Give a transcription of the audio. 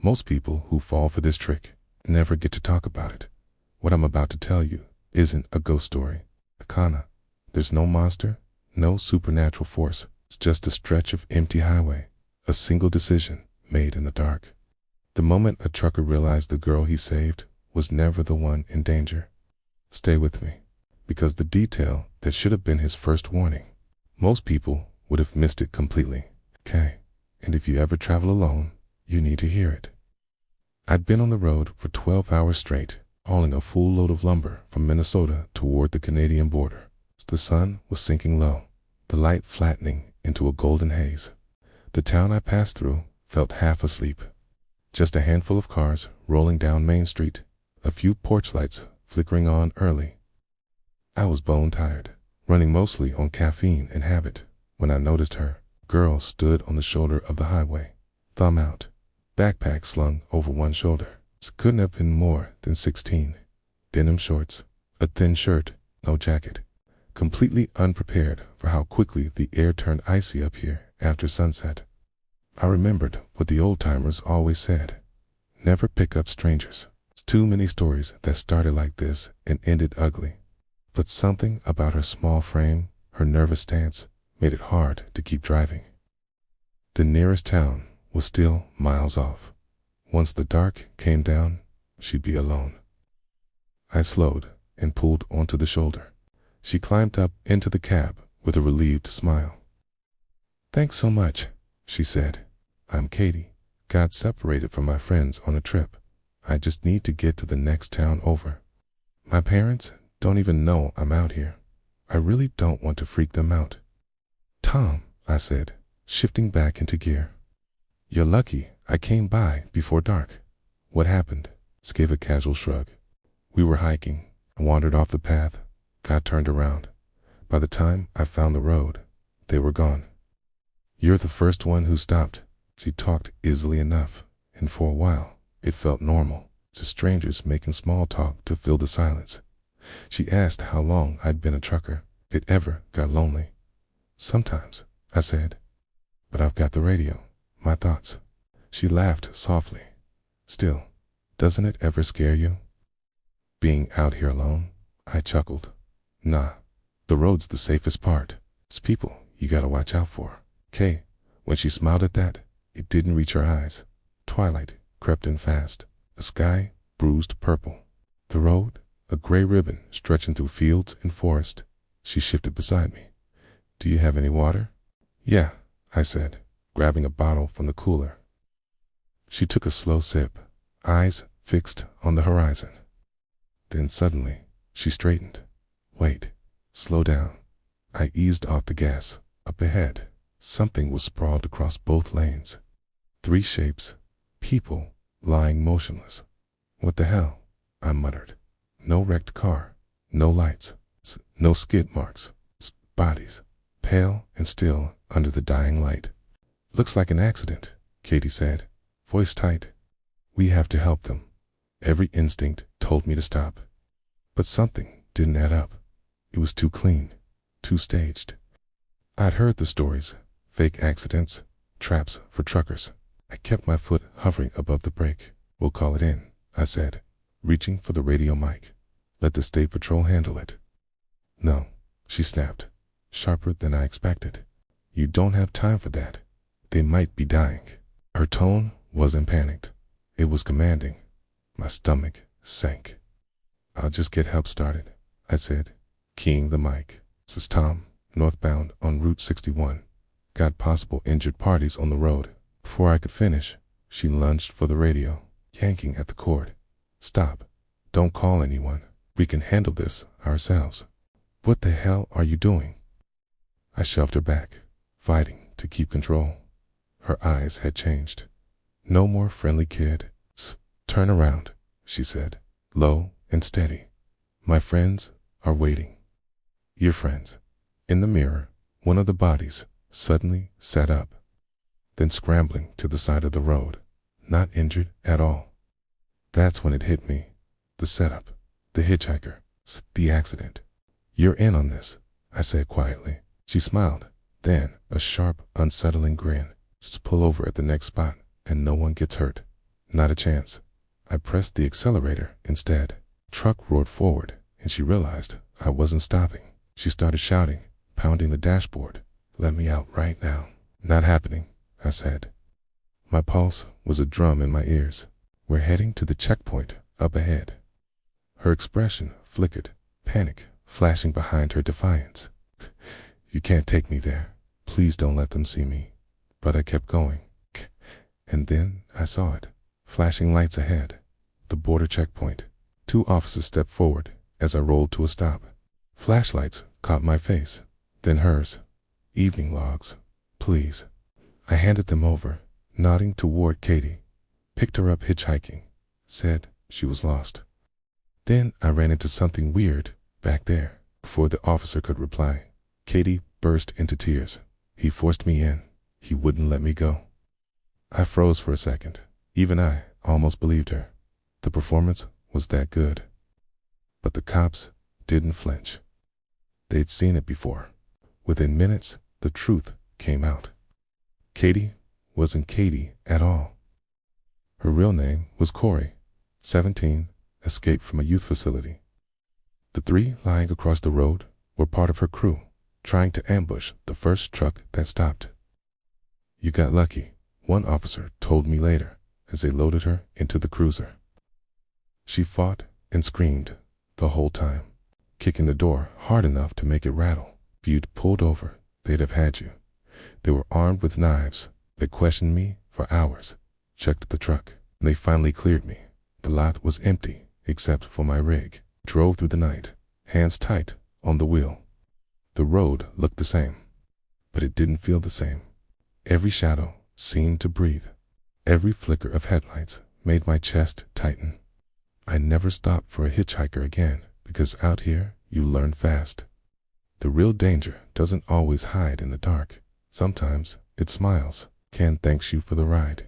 Most people who fall for this trick never get to talk about it. What I'm about to tell you isn't a ghost story. Kana. There's no monster, no supernatural force. It's just a stretch of empty highway. A single decision made in the dark. The moment a trucker realized the girl he saved was never the one in danger. Stay with me, because the detail that should have been his first warning, most people would have missed it completely. Okay, and if you ever travel alone, you need to hear it. I'd been on the road for 12 hours straight, hauling a full load of lumber from Minnesota toward the Canadian border. The sun was sinking low, the light flattening into a golden haze. The town I passed through felt half asleep. Just a handful of cars rolling down Main Street, a few porch lights flickering on early. I was bone tired, running mostly on caffeine and habit, when I noticed her. Girl stood on the shoulder of the highway, thumb out, backpack slung over one shoulder. It couldn't have been more than 16. Denim shorts, a thin shirt, no jacket. Completely unprepared for how quickly the air turned icy up here after sunset. I remembered what the old-timers always said: never pick up strangers. It's too many stories that started like this and ended ugly. But something about her small frame, her nervous stance, made it hard to keep driving. The nearest town was still miles off. Once the dark came down, she'd be alone. I slowed and pulled onto the shoulder. She climbed up into the cab with a relieved smile. "Thanks so much," she said. "I'm Katie. Got separated from my friends on a trip. I just need to get to the next town over. My parents don't even know I'm out here. I really don't want to freak them out." "Tom," I said, shifting back into gear. "You're lucky I came by before dark. What happened?" She gave a casual shrug. "We were hiking. I wandered off the path, got turned around. By the time I found the road, they were gone." "You're the first one who stopped." She talked easily enough, and for a while it felt normal, just strangers making small talk to fill the silence. She asked how long I'd been a trucker. It ever got lonely. "Sometimes," I said, "but I've got the radio, my thoughts." She laughed softly. "Still, doesn't it ever scare you, being out here alone?" I chuckled. "Nah, the road's the safest part. It's people you gotta watch out for." "Kay." When she smiled at that, it didn't reach her eyes. Twilight crept in fast, the sky bruised purple. The road, a gray ribbon stretching through fields and forest. She shifted beside me. "Do you have any water?" "Yeah," I said, grabbing a bottle from the cooler. She took a slow sip, eyes fixed on the horizon. Then suddenly, she straightened. "Wait, slow down." I eased off the gas. Up ahead, something was sprawled across both lanes. 3 shapes, people, lying motionless. "What the hell?" I muttered. No wrecked car, no lights, no skid marks, bodies, pale and still under the dying light. "Looks like an accident," Katie said, voice tight. "We have to help them." Every instinct told me to stop. But something didn't add up. It was too clean, too staged. I'd heard the stories, fake accidents, traps for truckers. I kept my foot hovering above the brake. "We'll call it in," I said, reaching for the radio mic. "Let the state patrol handle it." "No," she snapped, sharper than I expected. "You don't have time for that. They might be dying." Her tone wasn't panicked. It was commanding. My stomach sank. "I'll just get help started," I said, keying the mic. "This is Tom, northbound on Route 61. Got possible injured parties on the road." Before I could finish, she lunged for the radio, yanking at the cord. "Stop. Don't call anyone. We can handle this ourselves." "What the hell are you doing?" I shoved her back, fighting to keep control. Her eyes had changed. "No more friendly kid. Turn around," she said, low and steady. "My friends are waiting." "Your friends." In the mirror, one of the bodies suddenly sat up, then scrambling to the side of the road, not injured at all. That's when it hit me. The setup, the hitchhiker, the accident. "You're in on this," I said quietly. She smiled, then a sharp, unsettling grin. "Just pull over at the next spot and no one gets hurt. Not a chance. I pressed the accelerator instead. Truck roared forward, and she realized I wasn't stopping. She started shouting, pounding the dashboard. Let me out right now. Not happening, I said. My pulse was a drum in my ears. We're heading to the checkpoint up ahead. Her expression flickered, panic flashing behind her defiance. You can't take me there. Please don't let them see me. But I kept going. And then I saw it. Flashing lights ahead. The border checkpoint. 2 officers stepped forward as I rolled to a stop. Flashlights caught my face, then hers. Evening logs, please. I handed them over, nodding toward Katie. Picked her up hitchhiking. Said she was lost. Then I ran into something weird back there. Before the officer could reply, Katie burst into tears. He forced me in. He wouldn't let me go. I froze for a second. Even I almost believed her. The performance was that good. But the cops didn't flinch. They'd seen it before. Within minutes, the truth came out. Katie wasn't Katie at all. Her real name was Corey, 17, escaped from a youth facility. The 3 lying across the road were part of her crew, trying to ambush the first truck that stopped. You got lucky, one officer told me later as they loaded her into the cruiser. She fought and screamed the whole time, kicking the door hard enough to make it rattle. If you'd pulled over, they'd have had you. They were armed with knives. They questioned me for hours, checked the truck, and they finally cleared me. The lot was empty except for my rig. Drove through the night, hands tight on the wheel. The road looked the same, but it didn't feel the same. Every shadow seemed to breathe. Every flicker of headlights made my chest tighten. I never stopped for a hitchhiker again, because out here you learn fast. The real danger doesn't always hide in the dark. Sometimes it smiles, and thanks you for the ride.